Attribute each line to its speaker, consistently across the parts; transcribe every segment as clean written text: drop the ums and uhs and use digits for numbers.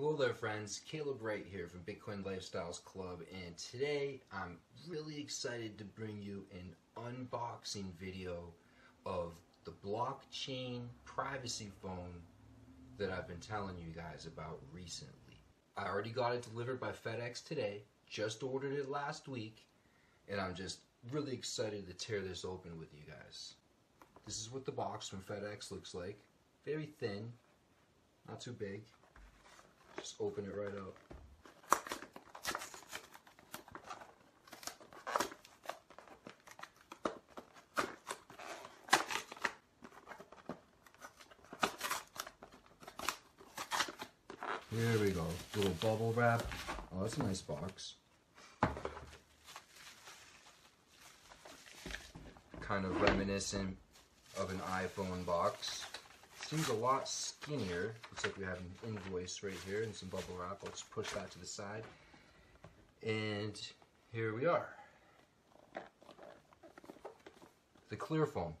Speaker 1: Hello there friends, Caleb Wright here from Bitcoin Lifestyles Club, and today I'm really excited to bring you an unboxing video of the blockchain privacy phone that I've been telling you guys about recently. I already got it delivered by FedEx today, just ordered it last week, and I'm just really excited to tear this open with you guys. This is what the box from FedEx looks like. Very thin, not too big. Just open it right up. Here we go. Little bubble wrap. Oh, that's a nice box. Kind of reminiscent of an iPhone box. Seems a lot skinnier. Looks like we have an invoice right here and some bubble wrap. I'll just push that to the side. And here we are. The clear phone.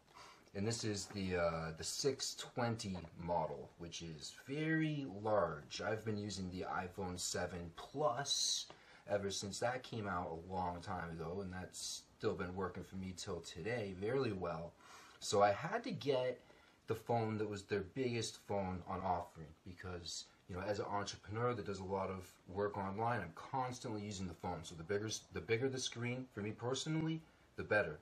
Speaker 1: And this is the 620 model, which is very large. I've been using the iPhone 7 Plus ever since that came out a long time ago, and that's still been working for me till today very well. So I had to get the phone that was their biggest phone on offering because, you know, as an entrepreneur that does a lot of work online, I'm constantly using the phone. So the bigger the screen for me personally, the better.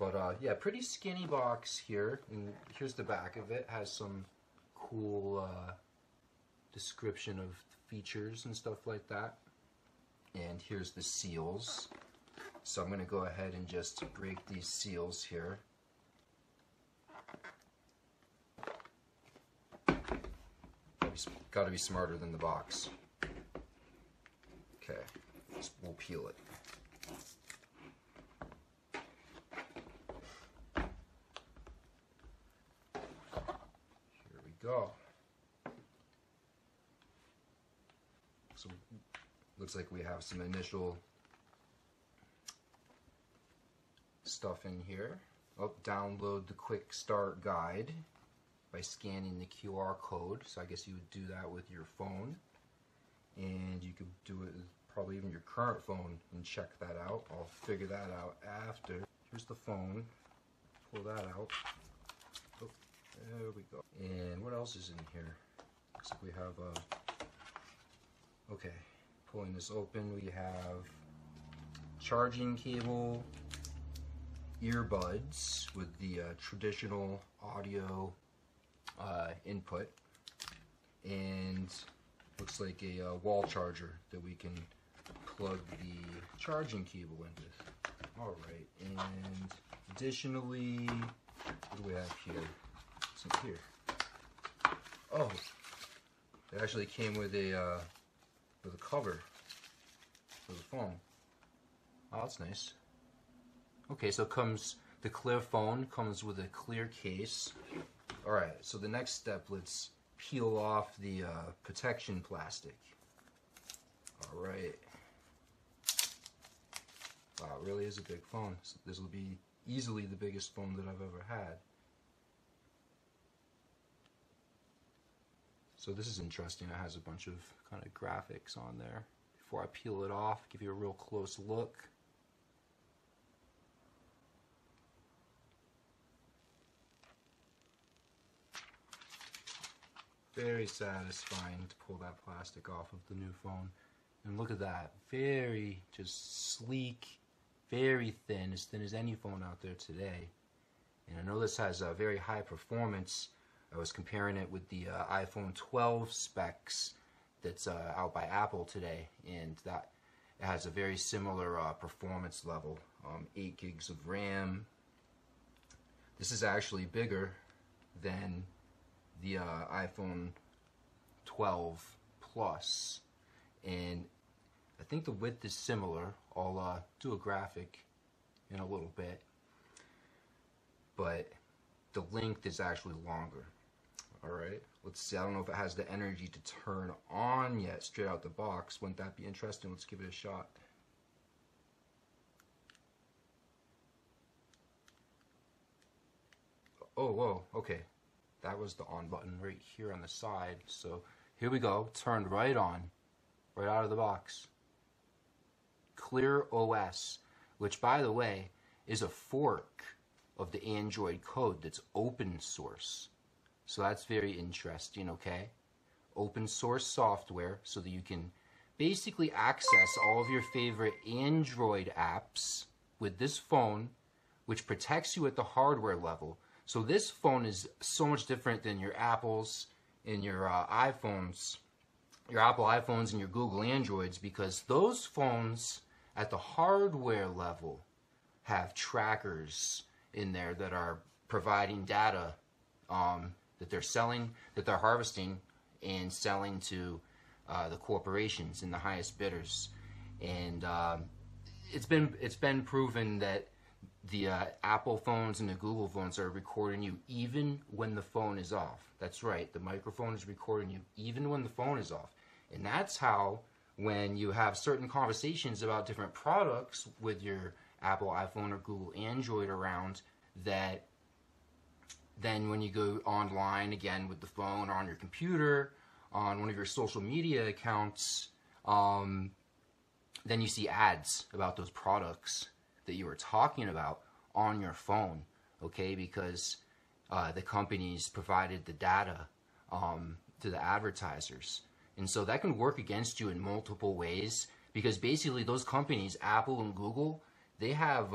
Speaker 1: But yeah, pretty skinny box here, and here's the back of it. Has some cool description of features and stuff like that. And here's the seals. So I'm going to go ahead and just break these seals here. Got to be smarter than the box. Okay, we'll peel it. Here we go. So looks like we have some initial stuff in here. Oh, download the quick start guide by scanning the QR code. So I guess you would do that with your phone, and you could do it with probably even your current phone and check that out. I'll figure that out after. Here's the phone. Pull that out. Oh, there we go. And what else is in here? Looks like we have okay, pulling this open, we have charging cable, earbuds with the traditional audio input, and looks like a wall charger that we can plug the charging cable in with. Alright, and additionally, what do we have here? What's in here? Oh, it actually came with a cover for the phone. Oh, that's nice. Okay, so the clear phone comes with a clear case. Alright, so the next step, let's peel off the protection plastic. Alright. Wow, it really is a big phone. So this will be easily the biggest phone that I've ever had. So this is interesting. It has a bunch of kind of graphics on there. Before I peel it off, give you a real close look. Very satisfying to pull that plastic off of the new phone. And look at that. Very just sleek, very thin as any phone out there today. And I know this has a very high performance. I was comparing it with the iPhone 12 specs that's out by Apple today, and that it has a very similar performance level. 8 gigs of RAM. This is actually bigger than the iPhone 12 Plus, and I think the width is similar. I'll do a graphic in a little bit, but the length is actually longer. Alright, let's see. I don't know if it has the energy to turn on yet straight out the box. Wouldn't that be interesting? Let's give it a shot. Oh, whoa, okay. That was the on button right here on the side. So here we go, turned right on, right out of the box. Clear OS, which by the way is a fork of the Android code that's open source. So that's very interesting, okay? Open source software so that you can basically access all of your favorite Android apps with this phone, which protects you at the hardware level. So this phone is so much different than your Apples and your iPhones, your Apple iPhones and your Google Androids, because those phones at the hardware level have trackers in there that are providing data that they're selling, that they're harvesting and selling to the corporations and the highest bidders. And it's been proven that the Apple phones and the Google phones are recording you even when the phone is off. That's right, the microphone is recording you even when the phone is off. And that's how, when you have certain conversations about different products with your Apple iPhone or Google Android around, that then when you go online again with the phone or on your computer, on one of your social media accounts, then you see ads about those products that you were talking about on your phone, okay? Because the companies provided the data to the advertisers. And so that can work against you in multiple ways, because basically those companies, Apple and Google, they have,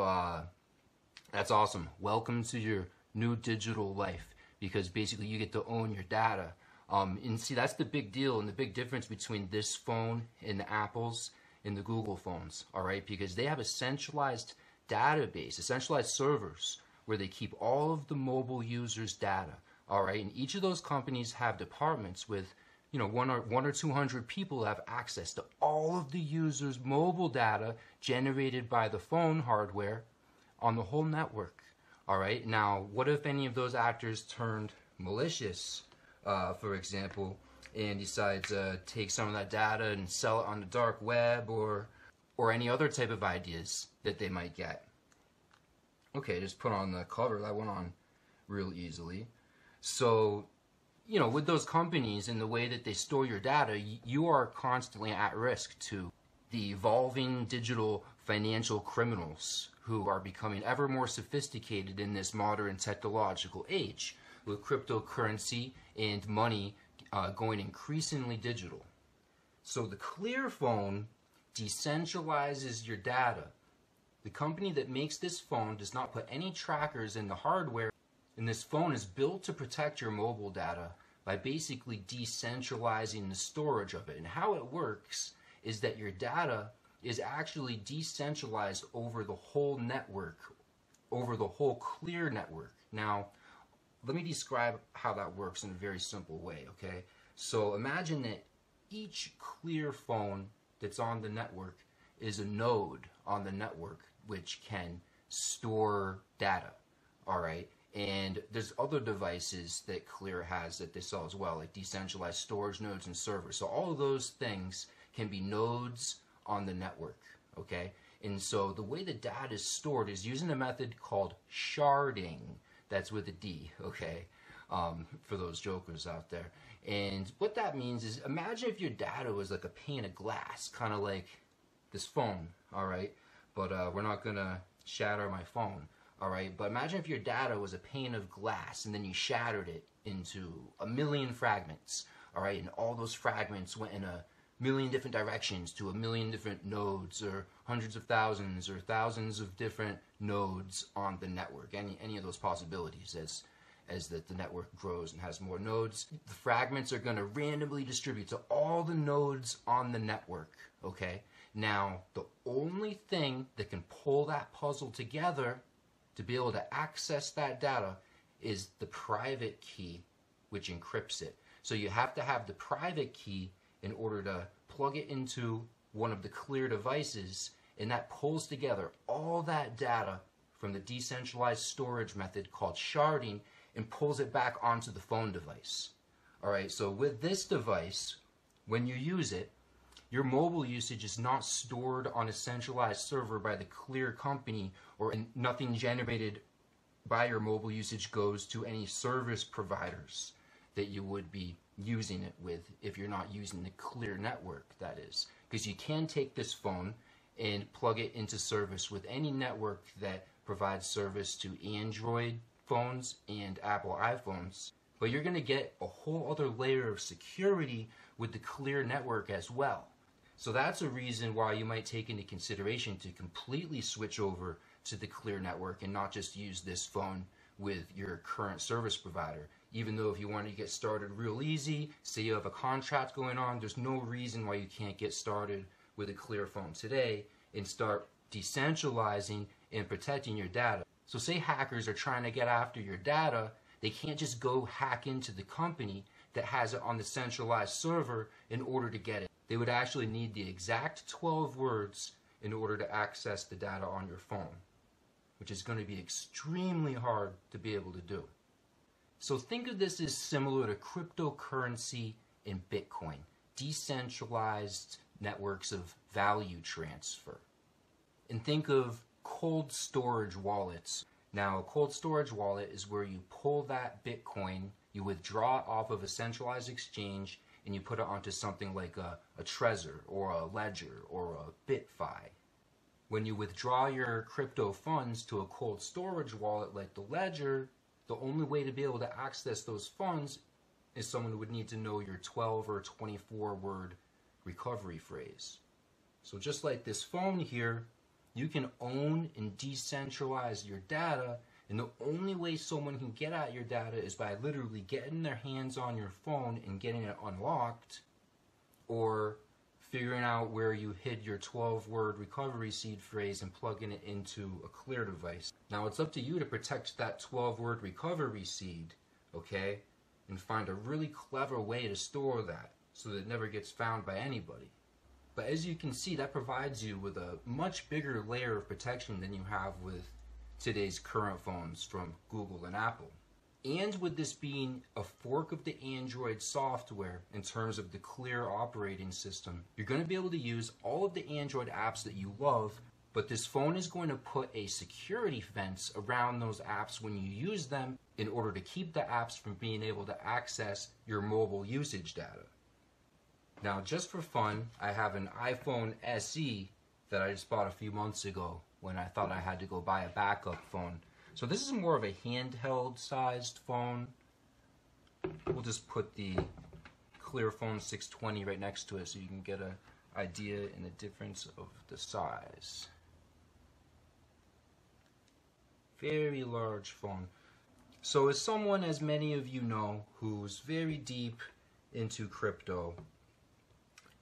Speaker 1: that's awesome. Welcome to your new digital life, because basically you get to own your data. And see, that's the big deal and the big difference between this phone and the Apples and the Google phones, all right? Because they have a centralized database, a centralized servers where they keep all of the mobile users' data, all right? And each of those companies have departments with, you know, one or 200 people have access to all of the users' mobile data generated by the phone hardware on the whole network, all right? Now, what if any of those actors turned malicious, for example, and decide to take some of that data and sell it on the dark web, or any other type of ideas that they might get? Okay, just put on the cover. That went on real easily. So, you know, with those companies and the way that they store your data, you are constantly at risk to the evolving digital financial criminals who are becoming ever more sophisticated in this modern technological age, with cryptocurrency and money going increasingly digital. So the Clear phone decentralizes your data. The company that makes this phone does not put any trackers in the hardware, and this phone is built to protect your mobile data by basically decentralizing the storage of it. And how it works is that your data is actually decentralized over the whole network, over the whole Clear network. Now, let me describe how that works in a very simple way, okay? So imagine that each Clear phone that's on the network is a node on the network which can store data, all right? And there's other devices that Clear has that they sell as well, like decentralized storage nodes and servers. So all of those things can be nodes on the network, okay? And so the way the data is stored is using a method called sharding. That's with a D, okay, for those jokers out there. And what that means is, imagine if your data was like a pane of glass, kind of like this phone, all right? But we're not going to shatter my phone, all right? But imagine if your data was a pane of glass and then you shattered it into a million fragments, all right? And all those fragments went in a million different directions to a million different nodes, or hundreds of thousands or thousands of different nodes on the network. Any of those possibilities as the network grows and has more nodes. The fragments are going to randomly distribute to all the nodes on the network, okay? Now, the only thing that can pull that puzzle together to be able to access that data is the private key, which encrypts it. So you have to have the private key in order to plug it into one of the Clear devices, and that pulls together all that data from the decentralized storage method called sharding and pulls it back onto the phone device. All right, so with this device, when you use it, your mobile usage is not stored on a centralized server by the Clear company, or nothing generated by your mobile usage goes to any service providers that you would be using it with if you're not using the Clear network, that is. Because you can take this phone and plug it into service with any network that provides service to Android phones and Apple iPhones. But you're going to get a whole other layer of security with the Clear network as well. So that's a reason why you might take into consideration to completely switch over to the Clear network and not just use this phone with your current service provider. Even though if you want to get started real easy, say you have a contract going on, there's no reason why you can't get started with a Clear phone today and start decentralizing and protecting your data. So say hackers are trying to get after your data, they can't just go hack into the company that has it on the centralized server in order to get it. They would actually need the exact 12 words in order to access the data on your phone, which is going to be extremely hard to be able to do. So think of this as similar to cryptocurrency and Bitcoin, decentralized networks of value transfer. And think of cold storage wallets. Now, a cold storage wallet is where you pull that Bitcoin, you withdraw it off of a centralized exchange, and you put it onto something like a Trezor or a Ledger or a BitFi. When you withdraw your crypto funds to a cold storage wallet like the Ledger, the only way to be able to access those funds is someone who would need to know your 12 or 24 word recovery phrase. So just like this phone here, you can own and decentralize your data, and the only way someone can get at your data is by literally getting their hands on your phone and getting it unlocked, or figuring out where you hid your 12-word recovery seed phrase and plugging it into a Clear device. Now it's up to you to protect that 12-word recovery seed, okay? And find a really clever way to store that so that it never gets found by anybody. But as you can see, that provides you with a much bigger layer of protection than you have with today's current phones from Google and Apple. And with this being a fork of the Android software in terms of the Clear operating system, you're going to be able to use all of the Android apps that you love, but this phone is going to put a security fence around those apps when you use them in order to keep the apps from being able to access your mobile usage data. Now, just for fun, I have an iPhone SE that I just bought a few months ago when I thought I had to go buy a backup phone. So this is more of a handheld sized phone. We'll just put the Clear Phone 620 right next to it so you can get an idea in the difference of the size. Very large phone. So as someone, as many of you know, who's very deep into crypto,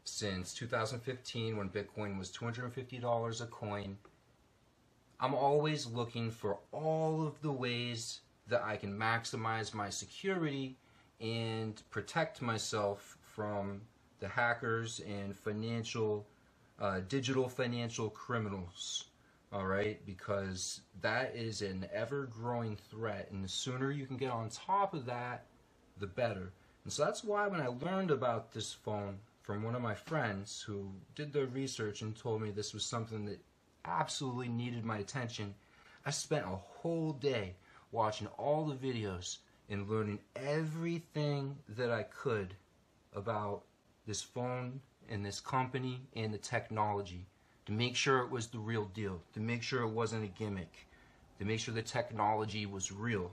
Speaker 1: since 2015 when Bitcoin was $250 a coin, I'm always looking for all of the ways that I can maximize my security and protect myself from the hackers and digital financial criminals. All right, because that is an ever-growing threat, and the sooner you can get on top of that, the better. And so that's why when I learned about this phone from one of my friends who did the research and told me this was something that absolutely needed my attention, I spent a whole day watching all the videos and learning everything that I could about this phone and this company and the technology to make sure it was the real deal, to make sure it wasn't a gimmick, to make sure the technology was real.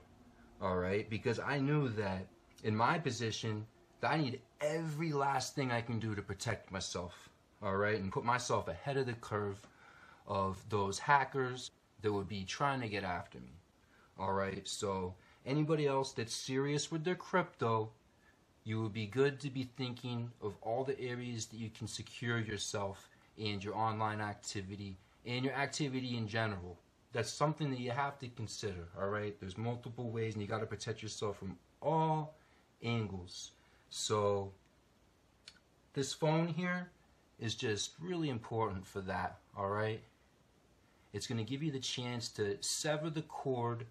Speaker 1: All right, because I knew that in my position that I need every last thing I can do to protect myself, all right, and put myself ahead of the curve of those hackers that would be trying to get after me. All right, so anybody else that's serious with their crypto, you would be good to be thinking of all the areas that you can secure yourself and your online activity and your activity in general. That's something that you have to consider, all right? There's multiple ways, and you got to protect yourself from all angles. So this phone here is just really important for that, all right? It's going to give you the chance to sever the cord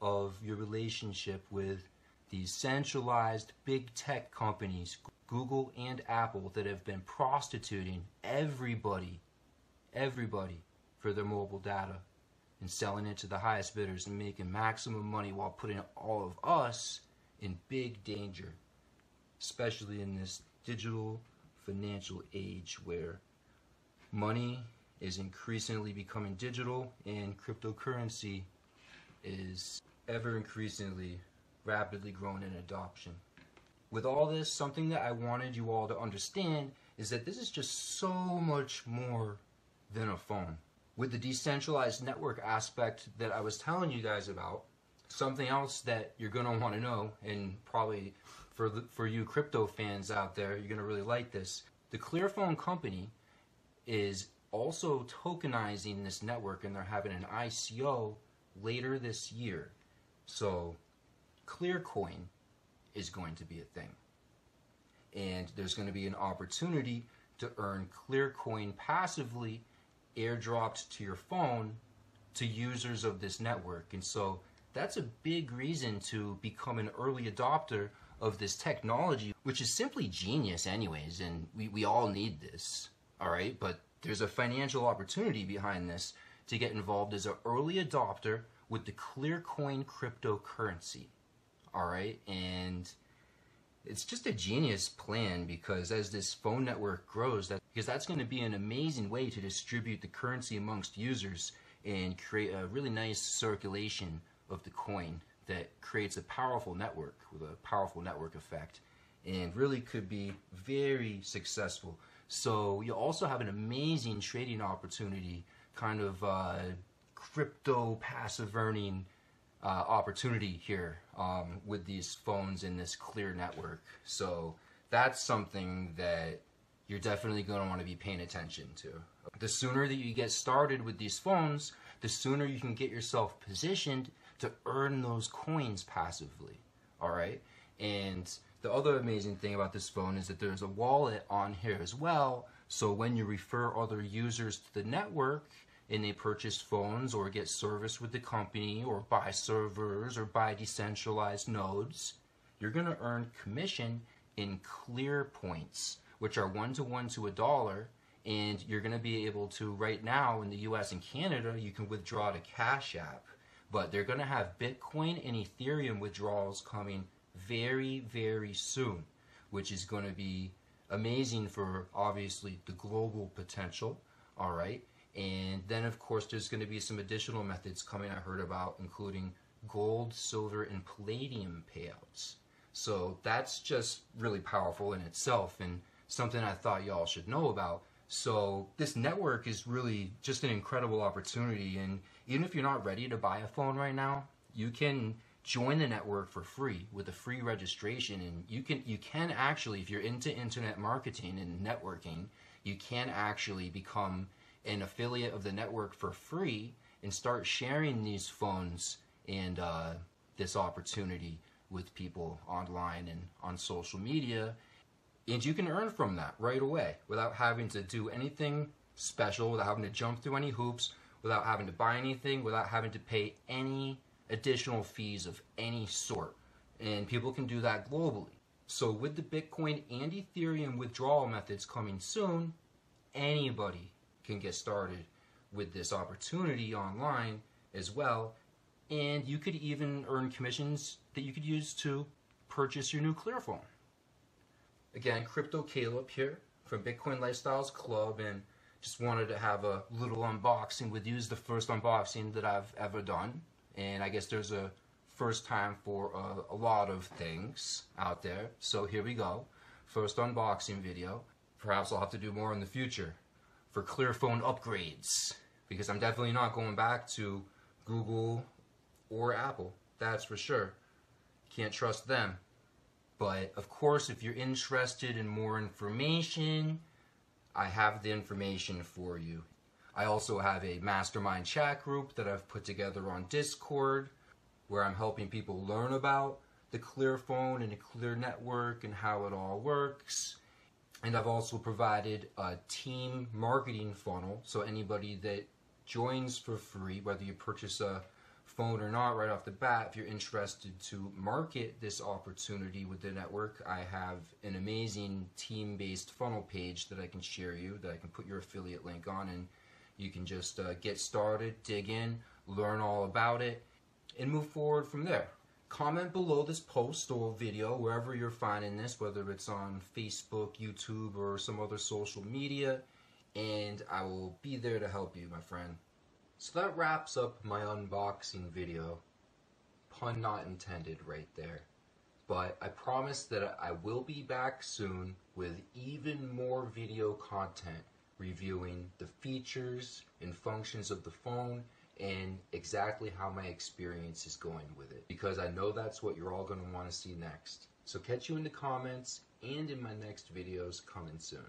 Speaker 1: of your relationship with these centralized big tech companies, Google and Apple, that have been prostituting everybody for their mobile data and selling it to the highest bidders and making maximum money while putting all of us in big danger. especially in this digital financial age where money is increasingly becoming digital and cryptocurrency is ever increasingly rapidly growing in adoption. With all this, something that I wanted you all to understand is that this is just so much more than a phone. With the decentralized network aspect that I was telling you guys about, something else that you're going to want to know, and probably for you crypto fans out there, you're going to really like this. The Clearphone company is also tokenizing this network, and they're having an ICO later this year. So Clearcoin is going to be a thing. And there's going to be an opportunity to earn Clearcoin passively airdropped to your phone to users of this network. And so that's a big reason to become an early adopter of this technology, which is simply genius anyways, and we all need this, all right? But there's a financial opportunity behind this to get involved as an early adopter with the Clearcoin cryptocurrency, all right? And it's just a genius plan, because as this phone network grows, because that's going to be an amazing way to distribute the currency amongst users and create a really nice circulation of the coin that creates a powerful network with a powerful network effect, and really could be very successful. So you also have an amazing trading opportunity, kind of crypto passive earning opportunity here with these phones in this Clear network. So that's something that you're definitely going to want to be paying attention to. The sooner that you get started with these phones, the sooner you can get yourself positioned to earn those coins passively, all right? And the other amazing thing about this phone is that there's a wallet on here as well, so when you refer other users to the network and they purchase phones or get service with the company or buy servers or buy decentralized nodes, you're going to earn commission in Clear points, which are 1-to-1 to $1, and you're going to be able to, right now in the US and Canada, you can withdraw to Cash App. But they're going to have Bitcoin and Ethereum withdrawals coming very, very soon, which is going to be amazing for, obviously, the global potential, all right? And then, of course, there's going to be some additional methods coming I heard about, including gold, silver, and palladium payouts. So that's just really powerful in itself, and something I thought y'all should know about. So this network is really just an incredible opportunity, and even if you're not ready to buy a phone right now, you can join the network for free with a free registration, and you can actually, if you're into internet marketing and networking, you can actually become an affiliate of the network for free and start sharing these phones and this opportunity with people online and on social media. And you can earn from that right away without having to do anything special, without having to jump through any hoops, without having to buy anything, without having to pay any additional fees of any sort. And people can do that globally. So with the Bitcoin and Ethereum withdrawal methods coming soon, anybody can get started with this opportunity online as well. And you could even earn commissions that you could use to purchase your new Clearphone. Again, Crypto Caleb here from Bitcoin Lifestyles Club, and just wanted to have a little unboxing with you. It's the first unboxing that I've ever done, and I guess there's a first time for a lot of things out there. So here we go. First unboxing video. Perhaps I'll have to do more in the future for Clearphone upgrades, because I'm definitely not going back to Google or Apple. That's for sure. Can't trust them. But of course, if you're interested in more information, I have the information for you. I also have a mastermind chat group that I've put together on Discord, where I'm helping people learn about the Clearphone and the Clear network and how it all works. And I've also provided a team marketing funnel, so anybody that joins for free, whether you purchase a phone or not right off the bat, if you're interested to market this opportunity with the network, I have an amazing team-based funnel page that I can share you, that I can put your affiliate link on, and you can just get started, dig in, learn all about it, and move forward from there. comment below this post or video, wherever you're finding this, whether it's on Facebook, YouTube, or some other social media, and I will be there to help you, my friend. So that wraps up my unboxing video. Pun not intended right there. But I promise that I will be back soon with even more video content reviewing the features and functions of the phone and exactly how my experience is going with it, because I know that's what you're all going to want to see next. So catch you in the comments and in my next videos coming soon.